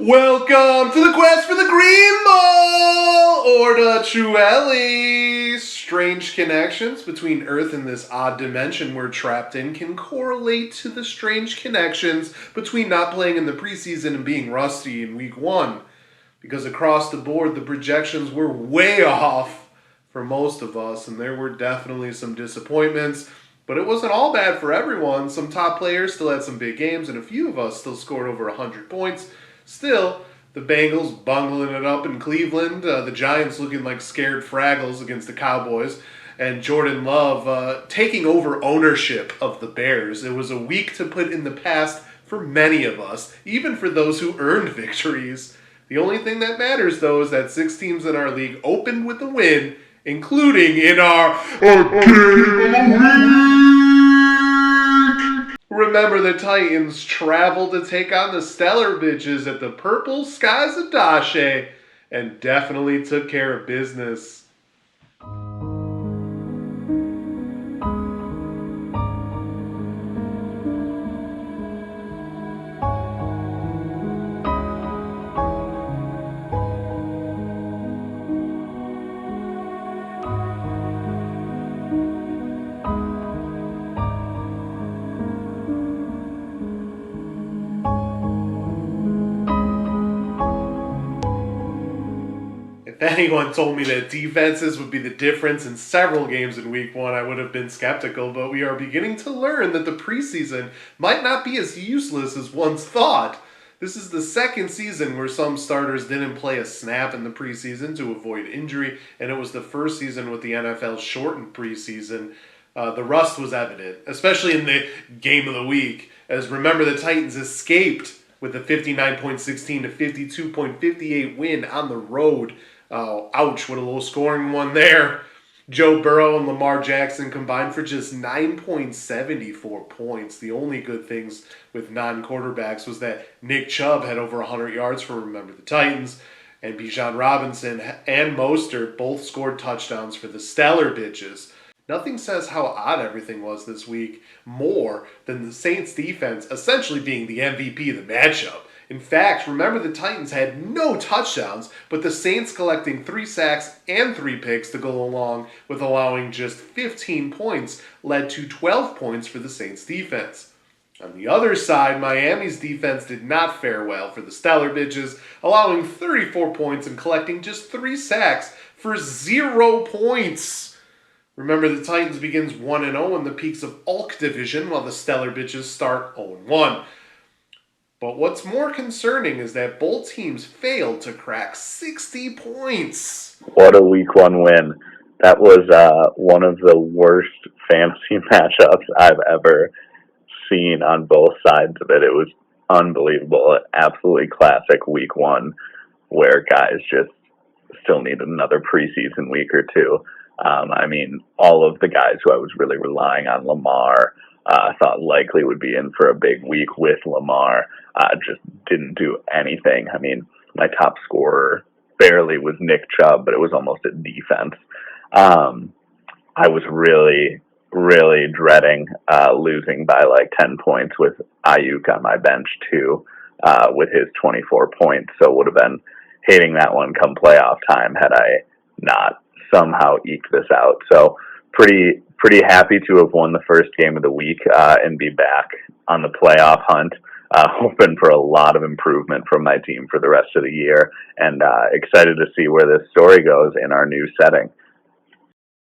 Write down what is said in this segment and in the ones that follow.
Welcome to the quest for the Green Ball! Òrdugh, Truaillidh! Strange connections between Earth and this odd dimension we're trapped in can correlate to the strange connections between not playing in the preseason and being rusty in week one. Because across the board, the projections were way off for most of us, and there were definitely some disappointments. But it wasn't all bad for everyone. Some top players still had some big games, and a few of us still scored over 100 points. Still, the Bengals bungling it up in Cleveland, the Giants looking like scared Fraggles against the Cowboys, and Jordan Love taking over ownership of the Bears. It was a week to put in the past for many of us, even for those who earned victories. The only thing that matters, though, is that 6 teams in our league opened with a win, including in our Remember, the Titans traveled to take on the Stellar Bitches at the Purple Skies of Dashe and definitely took care of business. If anyone told me that defenses would be the difference in several games in week one, I would have been skeptical, but we are beginning to learn that the preseason might not be as useless as once thought. This is the second season where some starters didn't play a snap in the preseason to avoid injury, and it was the first season with the NFL's shortened preseason. The rust was evident, especially in the game of the week, as remember the Titans escaped with a 59.16 to 52.58 win on the road. Oh, ouch, what a low scoring one there. Joe Burrow and Lamar Jackson combined for just 9.74 points. The only good things with non-quarterbacks was that Nick Chubb had over 100 yards for Remember the Titans, and Bijan Robinson and Mostert both scored touchdowns for the Stellar Bitches. Nothing says how odd everything was this week more than the Saints defense essentially being the MVP of the matchup. In fact, Remember the Titans had no touchdowns, but the Saints collecting 3 sacks and 3 picks to go along with allowing just 15 points led to 12 points for the Saints defense. On the other side, Miami's defense did not fare well for the Stellar Bitches, allowing 34 points and collecting just 3 sacks for 0 points. Remember the Titans begins 1-0 in the Peaks of Ulk division, while the Stellar Bitches start 0-1. But what's more concerning is that both teams failed to crack 60 points. What a week one win. That was one of the worst fantasy matchups I've ever seen on both sides of it. It was unbelievable. Absolutely classic week one where guys just still need another preseason week or two. All of the guys who I was really relying on, Lamar, I thought likely would be in for a big week with Lamar. Just didn't do anything. My top scorer barely was Nick Chubb, but it was almost a defense. I was really, really dreading losing by like 10 points with Ayuk on my bench too, with his 24 points. So would have been hating that one come playoff time had I not somehow eked this out. So pretty happy to have won the first game of the week and be back on the playoff hunt. Hoping for a lot of improvement from my team for the rest of the year, and excited to see where this story goes in our new setting.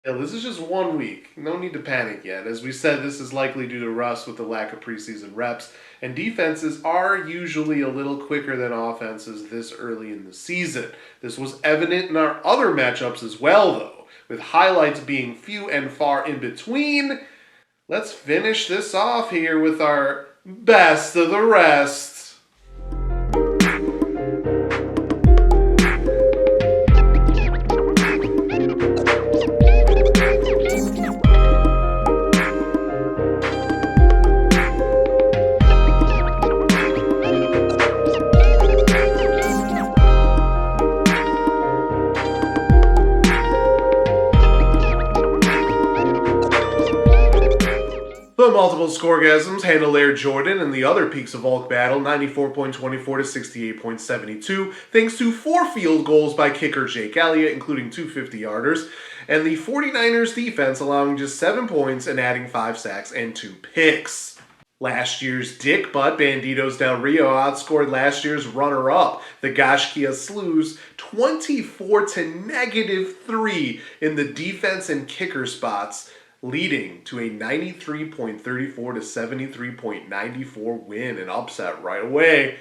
Yeah, this is just 1 week. No need to panic yet. As we said, this is likely due to rust with the lack of preseason reps, and defenses are usually a little quicker than offenses this early in the season. This was evident in our other matchups as well, though, with highlights being few and far in between. Let's finish this off here with our best of the rest. The multiple scoregasms handle Air Jordan and the other peaks of Òrdugh battle 94.24 to 68.72, thanks to 4 field goals by kicker Jake Elliott, including 2 50-yarders, and the 49ers defense allowing just 7 points and adding 5 sacks and 2 picks. Last year's Dick Butt Banditos Del Rio outscored last year's runner-up, the Gashkia Slews, 24 to -3 in the defense and kicker spots, leading to a 93.34 to 73.94 win, an upset right away.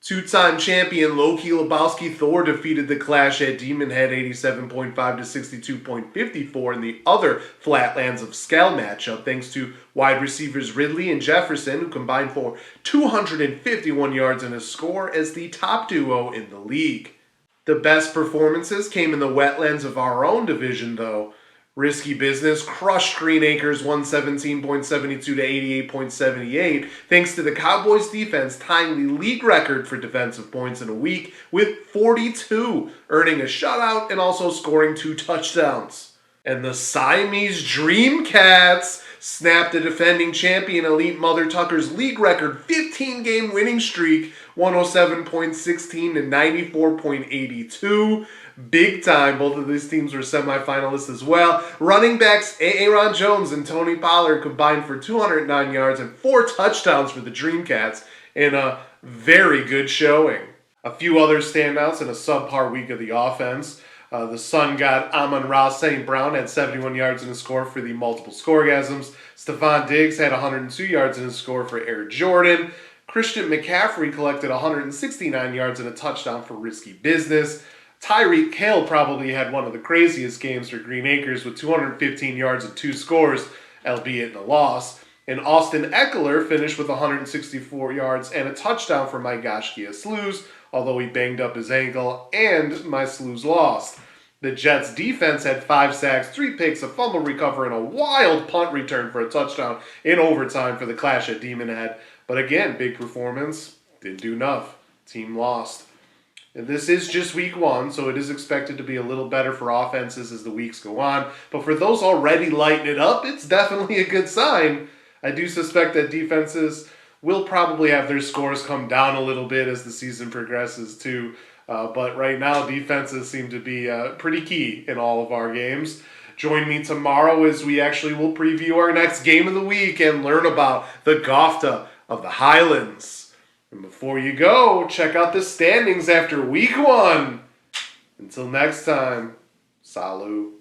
Two-time champion Loki Lebowski Thor defeated the Clash at Demon Head 87.5 to 62.54 in the other Flatlands of Skell matchup, thanks to wide receivers Ridley and Jefferson, who combined for 251 yards and a score as the top duo in the league. The best performances came in the wetlands of our own division, though. Risky Business crushed Green Acres 117.72 to 88.78, thanks to the Cowboys' defense tying the league record for defensive points in a week with 42, earning a shutout and also scoring 2 touchdowns. And the Siamese Dream Cats snapped the defending champion Elite Mother Tucker's league record 15-game winning streak, 107.16 to 94.82. Big time. Both of these teams were semifinalists as well. Running backs Aaron Jones and Tony Pollard combined for 209 yards and 4 touchdowns for the Dreamcats in a very good showing. A few other standouts in a subpar week of the offense. The Sun got Amon-Ra St. Brown had 71 yards in a score for the multiple scoregasms. Stephon Diggs had 102 yards in a score for Air Jordan. Christian McCaffrey collected 169 yards and a touchdown for Risky Business. Tyreek Hill probably had one of the craziest games for Green Acres with 215 yards and 2 scores, albeit in a loss. And Austin Eckler finished with 164 yards and a touchdown for my Gashkia Slews, although he banged up his ankle and my Slews lost. The Jets' defense had 5 sacks, 3 picks, a fumble recovery, and a wild punt return for a touchdown in overtime for the Clash at Demon Head. But again, big performance, didn't do enough. Team lost. And this is just week 1, so it is expected to be a little better for offenses as the weeks go on. But for those already lighting it up, it's definitely a good sign. I do suspect that defenses will probably have their scores come down a little bit as the season progresses too. But right now, defenses seem to be pretty key in all of our games. Join me tomorrow as we actually will preview our next game of the week and learn about the Gofta of the Highlands. And before you go, check out the standings after week 1. Until next time, salut.